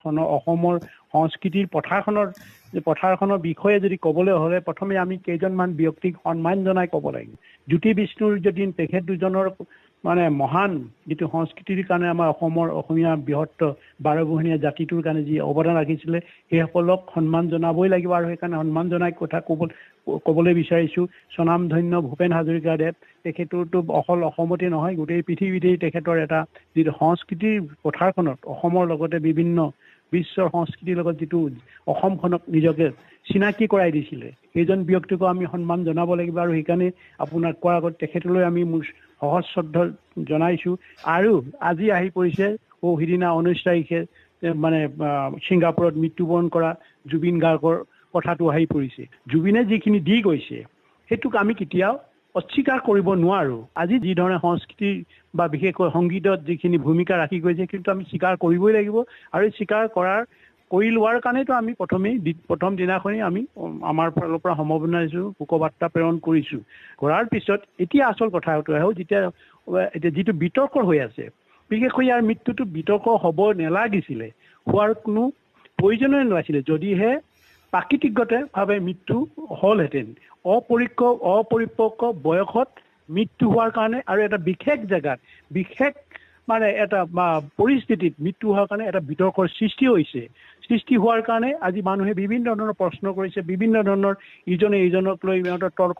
অসমৰ সংস্কৃতিৰ পথাৰখনৰ বিষয়ে যদি ক'বলৈ হ'লে প্ৰথমে আমি কেইজনমান ব্যক্তিক সন্মান জনাই ক'ব লাগিব। জ্যোতি বিষ্ণুৰ যদি তেখেত দুজনৰ মানে মহান যিটো সংস্কৃতিৰ কাৰণে আমাৰ অসমীয়া বৃহৎ বাৰবহনীয়া জাতিটোৰ কাৰণে যি অৱদান ৰাখিছিলে সেইসকলক সন্মান জনাবই লাগিব। আৰু সেইকাৰণে সন্মান জনাই কথা ক'বলৈ বিচাৰিছোঁ স্বনামধন্য ভূপেন হাজৰিকাদেৱ। তেখেতৰতো অকল অসমতে নহয় গোটেই পৃথিৱীতেই তেখেতৰ এটা যিটো সংস্কৃতিৰ পথাৰখনত অসমৰ লগতে বিভিন্ন বিশ্বৰ সংস্কৃতিৰ লগত যিটো অসমখনক নিজকে চিনাকি কৰাই দিছিলে সেইজন ব্যক্তিকো আমি সন্মান জনাব লাগিব। আৰু সেইকাৰণে আপোনাক কোৱাৰ আগত তেখেতলৈ আমি মোৰ সহজ শ্ৰদ্ধা জনাইছোঁ। আৰু আজি আহি পৰিছে সিদিনা 19 তাৰিখে মানে ছিংগাপুৰত মৃত্যুবৰণ কৰা জুবিন গাৰ্গৰ কথাটো আহি পৰিছে। জুবিনে যিখিনি দি গৈছে সেইটোক আমি কেতিয়াও অস্বীকাৰ কৰিব নোৱাৰোঁ। আজি যি ধৰণে সংস্কৃতি বা বিশেষকৈ সংগীতত যিখিনি ভূমিকা ৰাখি গৈছে কিন্তু আমি স্বীকাৰ কৰিবই লাগিব। আৰু স্বীকাৰ কৰি লোৱাৰ কাৰণেতো আমি প্ৰথম দিনাখনেই আমি আমাৰ ফালৰ পৰা সমবেদনা দিছোঁ, শোকবাৰ্তা প্ৰেৰণ কৰিছোঁ। কৰাৰ পিছত এতিয়া আচল কথাটো আহে এতিয়া যিটো বিতৰ্ক হৈ আছে, বিশেষকৈ ইয়াৰ মৃত্যুটো বিতৰ্ক হ'ব নালাগিছিলে, হোৱাৰ কোনো প্ৰয়োজনেই নাছিলে। যদিহে প্ৰাকৃতিকভাৱে মৃত্যু হ'লহেঁতেন, অপৰিপক্ক বয়সত মৃত্যু হোৱাৰ কাৰণে আৰু এটা বিশেষ জেগাত বিশেষ মানে এটা পৰিস্থিতিত মৃত্যু হোৱাৰ কাৰণে এটা বিতৰ্কৰ সৃষ্টি হোৱাৰ কাৰণে আজি মানুহে বিভিন্ন ধৰণৰ প্ৰশ্ন কৰিছে, বিভিন্ন ধৰণৰ ইজনে ইজনক লৈ সিহঁতৰ তৰ্ক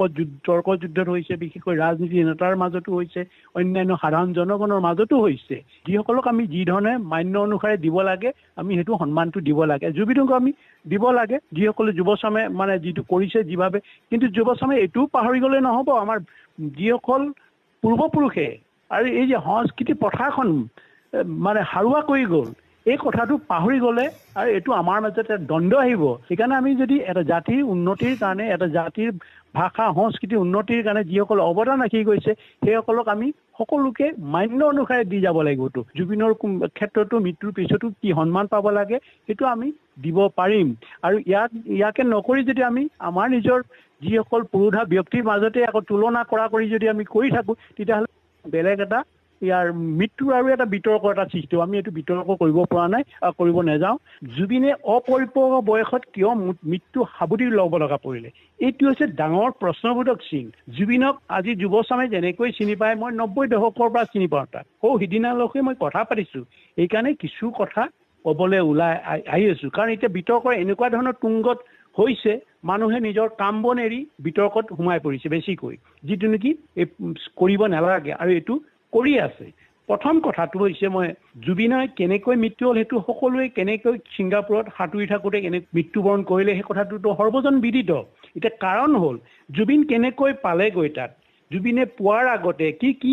যুদ্ধত হৈছে, বিশেষকৈ ৰাজনীতি নেতাৰ মাজতো হৈছে, অন্যান্য সাধাৰণ জনগণৰ মাজতো হৈছে। যিসকলক আমি যি ধৰণে মান্য অনুসাৰে দিব লাগে আমি সেইটো সন্মানটো দিব লাগে। জুবিনক আমি দিব লাগে, যিসকলে যুৱচামে মানে যিটো কৰিছে যিভাৱে। কিন্তু যুৱচামে এইটোও পাহৰি গ'লে নহ'ব, আমাৰ যিসকল পূৰ্বপুৰুষে আৰু এই যে সংস্কৃতি পথাৰখন মানে হাৰুৱা কৰি গ'ল এই কথাটো পাহৰি গ'লে আৰু এইটো আমাৰ মাজত এটা দ্বন্দ্ব আহিব। সেইকাৰণে আমি যদি এটা জাতিৰ উন্নতিৰ কাৰণে, এটা জাতিৰ ভাষা সংস্কৃতিৰ উন্নতিৰ কাৰণে যিসকল অৱদান ৰাখি গৈছে সেইসকলক আমি সকলোকে মান্য অনুসাৰে দি যাব লাগিবতো। জুবিনৰ ক্ষেত্ৰতো মৃত্যুৰ পিছতো কি সন্মান পাব লাগে সেইটো আমি দিব পাৰিম। আৰু ইয়াকে নকৰি যদি আমি আমাৰ নিজৰ যিসকল পুৰোধা ব্যক্তিৰ মাজতে আকৌ তুলনা কৰি যদি আমি কৰি থাকোঁ তেতিয়াহ'লে বেলেগ এটা ইয়াৰ মৃত্যুৰ আৰু এটা বিতৰ্কৰ এটা সৃষ্টি। আমি এইটো বিতৰ্ক কৰিব পৰা নাই আৰু কৰিব নাযাওঁ। জুবিনে অপৰিপক্ক বয়সত কিয় মৃত্যু সাবটি ল'ব লগা পৰিলে, এইটো হৈছে ডাঙৰ প্ৰশ্নবোধক চিন। জুবিনক আজি যুৱচামে যেনেকৈ চিনি পায়, মই 90 দশকৰ পৰা চিনি পাওঁ তাক। সিদিনালৈকে মই কথা পাতিছোঁ, সেইকাৰণে কিছু কথা ক'বলৈ ওলাই আহি আছোঁ। কাৰণ এতিয়া বিতৰ্কৰ এনেকুৱা ধৰণৰ তুংগত হৈছে মানুহে নিজৰ কাম বন এৰি বিতৰ্কত সোমাই পৰিছে বেছিকৈ, যিটো নেকি কৰিব নালাগে আৰু এইটো কৰি আছে। প্ৰথম কথাটো হৈছে জুবিনৰ কেনেকৈ মৃত্যু হ'ল সেইটো সকলোৱে কেনেকৈ ছিংগাপুৰত সাঁতুৰি থাকোঁতে মৃত্যুবৰণ কৰিলে সেই কথাটোতো সৰ্বজন বিদিত। এতিয়া কাৰণ হ'ল জুবিন কেনেকৈ পালেগৈ তাত, জুবিনে পোৱাৰ আগতে কি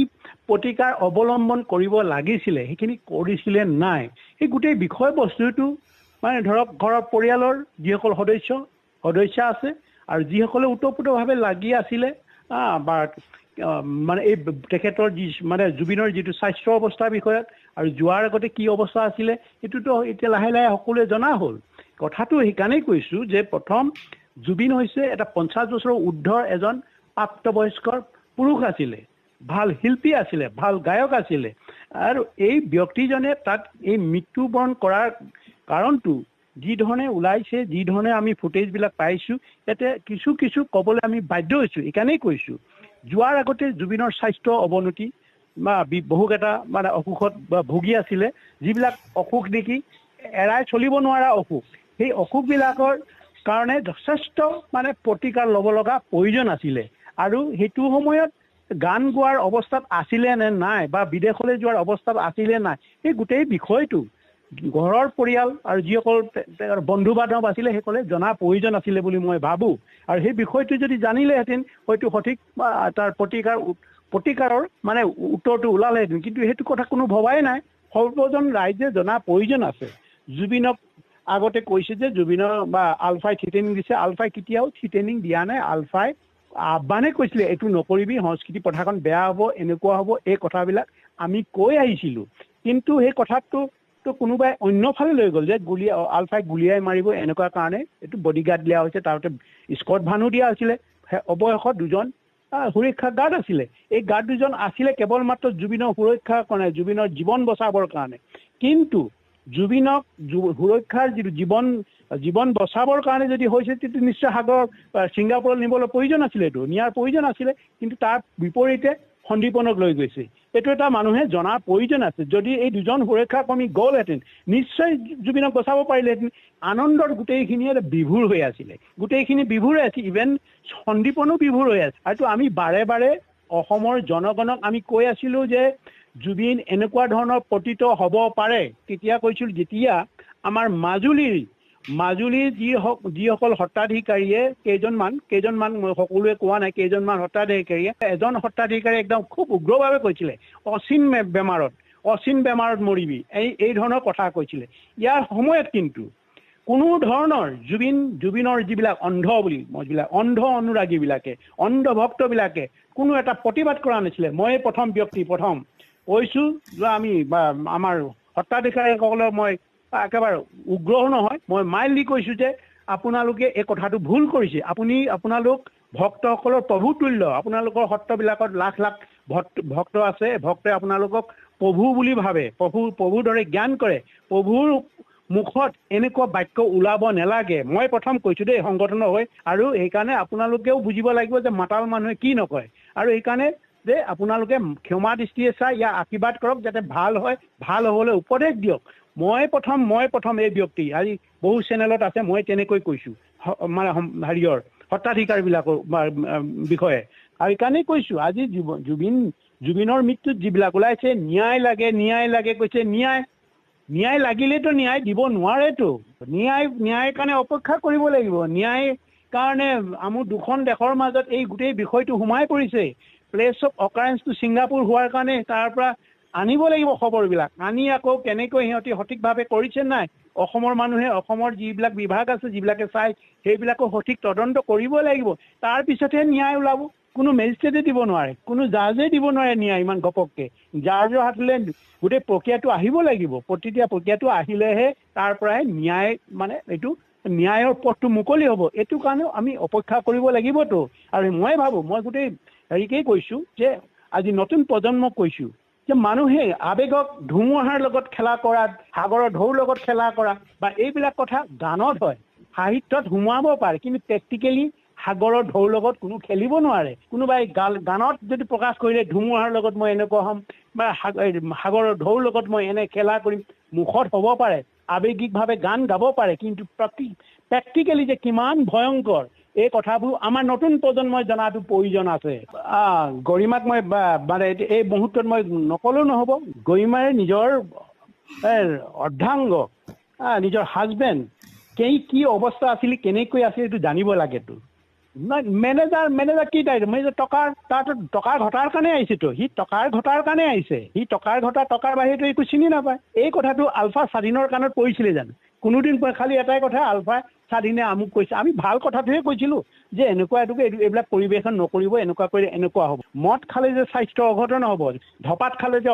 প্ৰতিকাৰ অৱলম্বন কৰিব লাগিছিলে সেইখিনি কৰিছিলে নাই, সেই গোটেই বিষয়বস্তুটো মানে ধৰক ঘৰৰ পৰিয়ালৰ যিসকল সদস্য আছে আৰু যিসকলে ওতঃপ্ৰোতভাৱে লাগি আছিলে বা মানে এই তেখেতৰ জুবিনৰ যিটো স্বাস্থ্য অৱস্থাৰ বিষয়ত আৰু যোৱাৰ আগতে কি অৱস্থা আছিলে সেইটোতো এতিয়া লাহে লাহে সকলোৱে জনা হ'ল। কথাটো সেইকাৰণেই কৈছোঁ যে প্ৰথম জুবিন হৈছে এটা 50 বছৰৰ ঊৰ্ধৰ এজন প্ৰাপ্তবয়স্কৰ পুৰুষ আছিলে, ভাল শিল্পী আছিলে, ভাল গায়ক আছিলে। আৰু এই ব্যক্তিজনে তাত এই মৃত্যুবৰণ কৰাৰ কাৰণটো যি ধৰণে ওলাইছে, যি ধৰণে আমি ফুটেজবিলাক পাইছোঁ, ইয়াতে কিছু ক'বলৈ আমি বাধ্য হৈছোঁ। এইকাৰণেই কৈছোঁ যোৱাৰ আগতে জুবিনৰ স্বাস্থ্য অৱনতি বা বহুকেইটা মানে অসুখত ভুগি আছিলে, যিবিলাক অসুখ নেকি এৰাই চলিব নোৱাৰা অসুখ। সেই অসুখবিলাকৰ কাৰণে যথেষ্ট মানে প্ৰতিকাৰ ল'ব লগা প্ৰয়োজন আছিলে। আৰু সেইটো সময়ত গান গোৱাৰ অৱস্থাত আছিলে নে নাই বা বিদেশলৈ যোৱাৰ অৱস্থাত আছিলে নাই, সেই গোটেই বিষয়টো ঘৰৰ পৰিয়াল আৰু যিসকল বন্ধু বান্ধৱ আছিলে সেইসকলে জনা প্ৰয়োজন আছিলে বুলি মই ভাবোঁ। আৰু সেই বিষয়টো যদি জানিলেহেঁতেন হয়তো সঠিক তাৰ প্ৰতিকাৰৰ মানে উত্তৰটো ওলালেহেঁতেন। কিন্তু সেইটো কথা কোনো ভবাই নাই, সৰ্বজন ৰাইজে জনা প্ৰয়োজন আছে। জুবিনক আগতে কৈছে যে জুবিনৰ বা আলফাই থ্ৰিটেনিং দিছে, আলফাই কেতিয়াও থ্ৰিটেনিং দিয়া নাই। আলফাই আহ্বানে কৈছিলে এইটো নকৰিবি, সংস্কৃতি পথাৰখন বেয়া হ'ব, এনেকুৱা হ'ব, এই কথাবিলাক আমি কৈ আহিছিলোঁ। কিন্তু সেই কথাটো কোনোবাই অন্যফালে লৈ গ'ল যে আলফাই গুলিয়াই মাৰিব, এনেকুৱা কাৰণে এইটো বডিগাৰ্ড দিয়া হৈছে। তাৰতে স্কট ভানো দিয়া হৈছিলে, অৱশেষত 2জন সুৰক্ষা গাৰ্ড আছিলে। এই গাৰ্ড 2জন আছিলে কেৱল মাত্ৰ জুবিনৰ সুৰক্ষাৰ কাৰণে, জুবিনৰ জীৱন বচাবৰ কাৰণে। কিন্তু জুবিনক সুৰক্ষাৰ যিটো জীৱন বচাবৰ কাৰণে যদি হৈছে তেতিয়া নিশ্চয় সাগৰ ছিংগাপুৰত নিবলৈ প্ৰয়োজন আছিলে, এইটো নিয়াৰ প্ৰয়োজন আছিলে, কিন্তু তাৰ বিপৰীতে সন্দীপনক লৈ গৈছে। এইটো এটা মানুহে জনাৰ প্ৰয়োজন আছে। যদি এই দুজন সুৰক্ষাকৰ্মী গ'লহেঁতেন নিশ্চয় জুবিনক বচাব পাৰিলেহেঁতেন। আনন্দৰ গোটেইখিনিয়ে বিভোৰ হৈ আছিলে, গোটেইখিনি বিভোৰ হৈ আছিল, ইভেন সন্দীপনো বিভোৰ হৈ আছে। আৰু আমি বাৰে বাৰে অসমৰ জনগণক আমি কৈ আছিলোঁ যে জুবিন এনেকুৱা ধৰণৰ পতিত হ'ব পাৰে। তেতিয়া কৈছিলোঁ যেতিয়া আমাৰ মাজুলীৰ যিসকল সত্ৰাধিকাৰীয়ে কেইজনমান সকলোৱে কোৱা নাই, কেইজনমান সত্ৰাধিকাৰীয়ে এজন সত্ৰাধিকাৰীয়ে একদম খুব উগ্ৰভাৱে কৈছিলে অচিন বেমাৰত মৰিবি, এই ধৰণৰ কথা কৈছিলে। ইয়াৰ সময়ত কিন্তু কোনো ধৰণৰ জুবিনৰ যিবিলাক অন্ধ অনুৰাগীবিলাকে, অন্ধ ভক্তবিলাকে কোনো এটা প্ৰতিবাদ কৰা নাছিলে। মই প্ৰথম কৈছোঁ যে আমি বা আমাৰ সত্ৰাধিকাৰীসকলক মই একেবাৰে উগ্ৰও নহয়, মই মাইল্ডলি কৈছোঁ যে আপোনালোকে এই কথাটো ভুল কৰিছে। আপোনালোক ভক্তসকলৰ প্ৰভু তুল্য, আপোনালোকৰ সত্ৰবিলাকত লাখ লাখ ভক্ত আছে, ভক্তই আপোনালোকক প্ৰভু বুলি ভাবে, প্ৰভুৰ দৰে জ্ঞান কৰে। প্ৰভুৰ মুখত এনেকুৱা বাক্য ওলাব নালাগে, মই প্ৰথম কৈছোঁ দেই সংগঠনৰ হৈ। আৰু সেইকাৰণে আপোনালোকেও বুজিব লাগিব যে মাতাল মানুহে কি নকয়, আৰু সেইকাৰণে যে আপোনালোকে ক্ষমা দৃষ্টিৰে চাই ইয়াৰ আশীৰ্বাদ কৰক যাতে ভাল হয়, ভাল হ'বলৈ উপদেশ দিয়ক। মই প্ৰথম এই ব্যক্তি, আজি বহু চেনেলত আছে, মই তেনেকৈ কৈছোঁ মানে হেৰিয়ৰ সত্ৰাধিকাৰবিলাকৰ বিষয়ে। আৰু সেইকাৰণেই কৈছোঁ আজি জুবিনৰ মৃত্যুত যিবিলাক ওলাইছে ন্যায় লাগে কৈছে, ন্যায় লাগিলেতো ন্যায় দিব নোৱাৰেতো। ন্যায়ৰ কাৰণে অপেক্ষা কৰিব লাগিব। ন্যায়ৰ কাৰণে আমাৰ দুখন দেশৰ মাজত এই গোটেই বিষয়টো সোমাই পৰিছে। প্লেচ অফ অকাৰেঞ্চটো ছিংগাপুৰ হোৱাৰ কাৰণে তাৰ পৰা আনিব লাগিব খবৰবিলাক, আনি আকৌ কেনেকৈ সিহঁতি সঠিকভাৱে কৰিছে নাই, অসমৰ মানুহে, অসমৰ যিবিলাক বিভাগ আছে যিবিলাকে চাই সেইবিলাকো সঠিক তদন্ত কৰিব লাগিব। তাৰপিছতহে ন্যায় ওলাব। কোনো মেজিষ্ট্ৰেটে দিব নোৱাৰে, কোনো জাজে দিব নোৱাৰে ন্যায় ইমান ঘপককৈ। জাজৰ হাতলৈ গোটেই প্ৰক্ৰিয়াটো আহিব লাগিব। প্ৰতিটো প্ৰক্ৰিয়াটো আহিলেহে তাৰ পৰাই ন্যায় মানে এইটো ন্যায়ৰ পথটো মুকলি হ'ব। এইটো কাৰণেও আমি অপেক্ষা কৰিব লাগিবতো। আৰু মই ভাবোঁ, মই গোটেই হেৰিকেই কৈছোঁ যে আজি নতুন প্ৰজন্মক কৈছোঁ যে মানুহে আৱেগক ধুমুহাৰ লগত খেলা কৰা, সাগৰৰ ঢৌৰ লগত খেলা কৰা বা এইবিলাক কথা গানত হয়, সাহিত্যত সোমোৱাব পাৰে, কিন্তু প্ৰেক্টিকেলি সাগৰৰ ঢৌৰ লগত কোনো খেলিব নোৱাৰে। কোনোবাই গানত যদি প্ৰকাশ কৰিলে ধুমুহাৰ লগত মই এনেকুৱা হ'ম বা সাগৰৰ ঢৌৰ লগত মই এনে খেলা কৰিম, মুখত হ'ব পাৰে, আৱেগিকভাৱে গান গাব পাৰে, কিন্তু প্ৰেক্টিকেলি যে কিমান ভয়ংকৰ এই কথাবোৰ আমাৰ নতুন প্ৰজন্মই জনাটো প্ৰয়োজন আছে। গৰিমাক মই মানে এই মুহূৰ্তত মই নকলেও নহ'ব। গৰিমাৰ নিজৰ অৰ্ধাংগ, নিজৰ হাজবেণ্ড কি অৱস্থা আছিল, কেনেকৈ আছিল এইটো জানিব লাগেতো। মেনেজাৰ কি তাই টকাৰ ঘটাৰ কাৰণে আহিছেতো, সি টকাৰ ঘটাৰ কাৰণে আহিছে, সি টকাৰ বাহিৰেতো একো চিনি নাপায়। এই কথাটো আলফা স্বাধীনৰ কাণত পৰিছিলে জানো? কোনোদিন খালি এটাই কথা, আলফা স্বাধীনে আমুক কৈছে। আমি ভাল কথাটোহে কৈছিলোঁ যে এইবিলাক পৰিৱেশন নকৰিব, এনেকুৱা কৰিলে এনেকুৱা হ'ব। মদ খালে যে স্বাস্থ্য অঘটন হ'ব, ধপাত খালে যে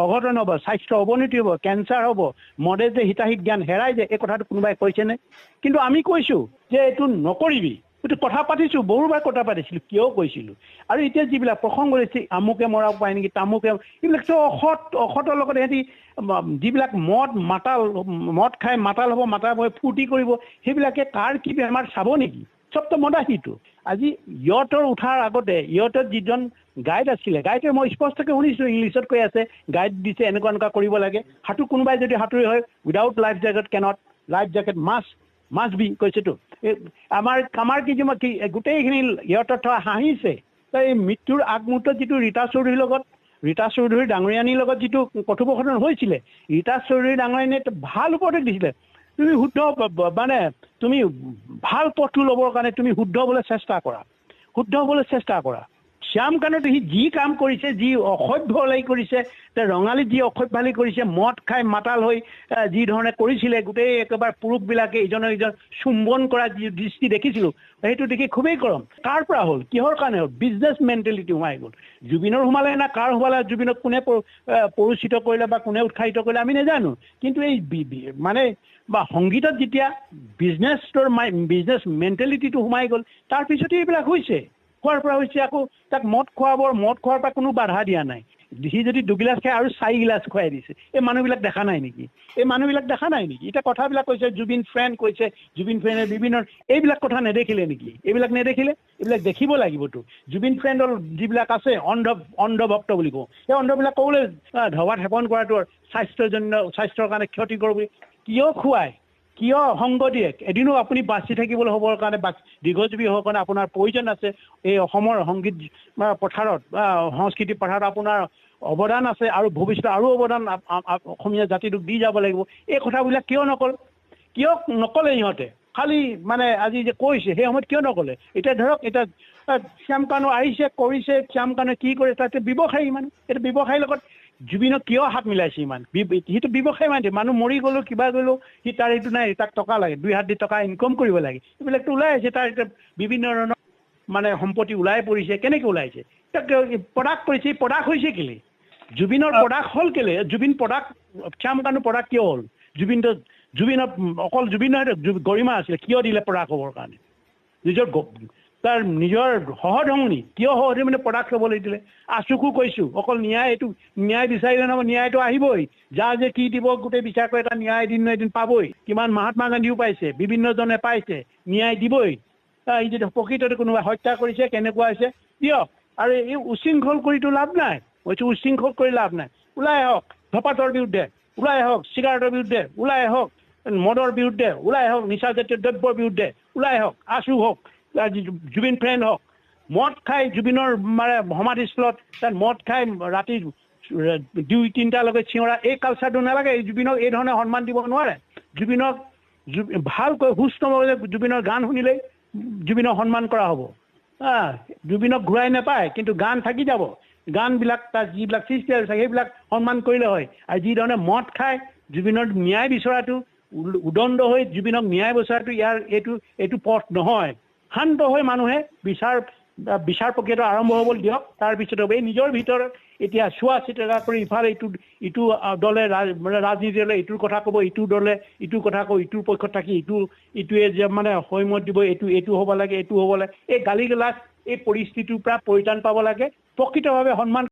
অঘটন হ'ব, স্বাস্থ্য অৱনতি হ'ব, কেঞ্চাৰ হ'ব, মদে যে হিতাহিত জ্ঞান হেৰাই যায়, এই কথাটো কোনোবাই কৈছেনে? কিন্তু আমি কৈছোঁ যে এইটো নকৰিবি। এইটো কথা পাতিছোঁ, বহুবাৰ কথা পাতিছিলোঁ, কিয় কৈছিলোঁ। আৰু এতিয়া যিবিলাক প্ৰসংগ হৈছে, আমুকে মৰাব পাৰে নেকি, তামুকে, এইবিলাকতো অসতৰ লগত সিহঁতি যিবিলাক মদ খাই মাতাল হ'ব, মাতাল হৈ ফূৰ্তি কৰিব, সেইবিলাকে কাৰ কি বেমাৰ চাব নেকি? চবতো মদাহীটো। আজি ইয়টৰ উঠাৰ আগতে ইয়টত যিজন গাইড আছিলে, গাইডে মই স্পষ্টকৈ শুনিছোঁ, ইংলিছত কৈ আছে, গাইড দিছে এনেকুৱা কৰিব লাগে। কোনোবাই যদি সাঁতুৰি হয় without life jacket can't, life jacket must be কৈছেতো। আমাৰ কি গোটেইখিনি ইয়টত হাঁহিছে। এই মৃত্যুৰ আগমুহূৰ্তত যিটো ৰীতা চৌধুৰী ডাঙৰীয়ানীৰ লগত যিটো কথোপকথন হৈছিলে, ৰীতা চৌধুৰী ডাঙৰীয়ানীয়ে ভাল উপদেশ দিছিলে, তুমি ভাল পথটো ল'বৰ কাৰণে তুমি শুদ্ধ হ'বলৈ চেষ্টা কৰা। শ্যামকান্তত সি যি কাম কৰিছে, যি অসভ্য কৰিছে, ৰঙালীত যি অসভ্যালি কৰিছে, মদ খাই মাতাল হৈ যি ধৰণে কৰিছিলে, গোটেই একেবাৰে পুৰুষবিলাকে ইজনে সিজন চুম্বন কৰা যি দৃষ্টি দেখিছিলোঁ, সেইটো দেখি খুবেই গৰম। কাৰ পৰা হ'ল, কিহৰ কাৰণে হ'ল? বিজনেছ মেণ্টেলিটি সোমাই গ'ল। জুবিনৰ সোমালে না কাৰ সোমালে, জুবিনক কোনে পৰিচিত কৰিলে বা কোনে উৎসাহিত কৰিলে আমি নাজানো। কিন্তু এই মানে বা সংগীতত যেতিয়া বিজনেছ মেণ্টেলিটিটো সোমাই গ'ল, তাৰপিছতে এইবিলাক হোৱাৰ পৰা হৈছে। আকৌ তাক মদ খোৱাৰ পৰা কোনো বাধা দিয়া নাই। সি যদি 2 গিলাচ খায় আৰু 4 গিলাচ খুৱাই দিছে এই মানুহবিলাক দেখা নাই নেকি এতিয়া কথাবিলাক কৈছে জুবিন ফ্ৰেণ্ড কৈছে জুবিন ফ্ৰেণ্ডে বিভিন্ন এইবিলাক কথা নেদেখিলে নেকি এইবিলাক নেদেখিলে এইবিলাক দেখিব লাগিবতো জুবিন ফ্ৰেণ্ডৰ যিবিলাক আছে অন্ধভক্ত বুলি কওঁ সেই অন্ধবিলাক ক'বলৈ ধৱাত সেৱন কৰাটো স্বাস্থ্যৰ কাৰণে ক্ষতিকৰ বুলি কিয় খুৱায় কিয় সংগ দিয়ে এদিনো আপুনি বাচি থাকিবলৈ হ'বৰ কাৰণে দীৰ্ঘজীৱী হ'বৰ কাৰণে আপোনাৰ প্ৰয়োজন আছে এই অসমৰ সংগীত পথাৰত বা সংস্কৃতি পথাৰত আপোনাৰ অৱদান আছে আৰু ভৱিষ্যতে আৰু অৱদান অসমীয়া জাতিটোক দি যাব লাগিব এই কথাবিলাক কিয় নকলে ইহঁতে খালি মানে আজি যে কৈছে সেই সময়ত কিয় নকলে এতিয়া ধৰক এতিয়া শ্যাম কানু আহিছে কৰিছে শ্যাম কানুৱে কি কৰে তাতে ব্যৱসায়ী মানুহ এটা ব্যৱসায়ীৰ লগত জুবিনক কিয় হাত মিলাইছে ইমান সিটো ব্যৱসায় মানে মানুহ মৰি গ'লো কিবা গ'লো সি তাৰ এইটো নাই তাক টকা লাগে 2 হাত দি টকা ইনকম কৰিব লাগে এইবিলাকতো ওলাই আছে তাৰ এতিয়া বিভিন্ন ধৰণৰ মানে সম্পত্তি ওলাই পৰিছে কেনেকৈ ওলাইছে প্ৰডাক্ট কৰিছে প্ৰডাক্ট হৈছে কেলে জুবিনৰ প্ৰডাক্ট হ'ল কেলে জুবিন প্ৰডাক্ট শ্যাম কানু প্ৰডাক্ট কিয় হ'ল জুবিনৰ অকল জুবিনৰ গৰিমা আছিলে কিয় দিলে প্ৰডাক্ট হ'বৰ কাৰণে তাৰ নিজৰ সহধমনী কিয় সহধমনী প্ৰডাক্ট হ'বলৈ দিলে আচুকো কৈছোঁ অকল ন্যায় বিচাৰিলে নহয় ন্যায়টো আহিবই যাৰ যে কি দিব গোটেই বিচাৰ কৰি এটা ন্যায় এদিন পাবই কিমান মহাত্মা গান্ধীও পাইছে বিভিন্নজনে পাইছে ন্যায় দিবই এই যদি প্ৰকৃততে কোনোবাই হত্যা কৰিছে কেনেকুৱা হৈছে দিয়ক আৰু এই উশৃংখল কৰিতো লাভ নাই উশৃংখল কৰি লাভ নাই ওলাই আহক ধপাতৰ বিৰুদ্ধে ওলাই আহক চিগাৰেটৰ বিৰুদ্ধে ওলাই আহক মদৰ বিৰুদ্ধে ওলাই আহক নিচাজাতীয় দ্ৰব্যৰ বিৰুদ্ধে ওলাই আহক আচু হওক জুবিন ফ্ৰেণ্ড হওক মদ খাই জুবিনৰ মানে সমাধিস্থলত তাত মদ খাই ৰাতি 2-3টালৈকে চিঞৰা এই কালচাৰটো নালাগে জুবিনক এই ধৰণে সন্মান দিব নোৱাৰে জুবিনক ভালকৈ সুস্থভাৱে জুবিনৰ গান শুনিলেই জুবিনক সন্মান কৰা হ'ব জুবিনক ঘূৰাই নাপায় কিন্তু গান থাকি যাব গানবিলাক তাৰ যিবিলাক সৃষ্টি আছে সেইবিলাক সন্মান কৰিলে হয় আৰু যি ধৰণে মদ খাই জুবিনৰ ন্যায় বিচৰাটো উদণ্ড হৈ জুবিনক ন্যায় বিচৰাটো ইয়াৰ এইটো পথ নহয় শান্ত হৈ মানুহে বিচাৰ প্ৰক্ৰিয়াটো আৰম্ভ হ'বলৈ দিয়ক তাৰপিছত এই নিজৰ ভিতৰত এতিয়া চোৱা চিতা কৰি ইফালে ইটো দলে ৰাজনীতি দলে ইটোৰ কথা ক'ব ইটো দলে ইটোৰ কথা ক'ব ইটোৰ পক্ষত থাকি ইটোৱে যে মানে সৈমত দিব এইটো হ'ব লাগে এইটো হ'ব লাগে এই গালি গালাজ এই পৰিস্থিতিৰ পৰা পৰিত্ৰাণ পাব লাগে প্ৰকৃতভাৱে সন্মান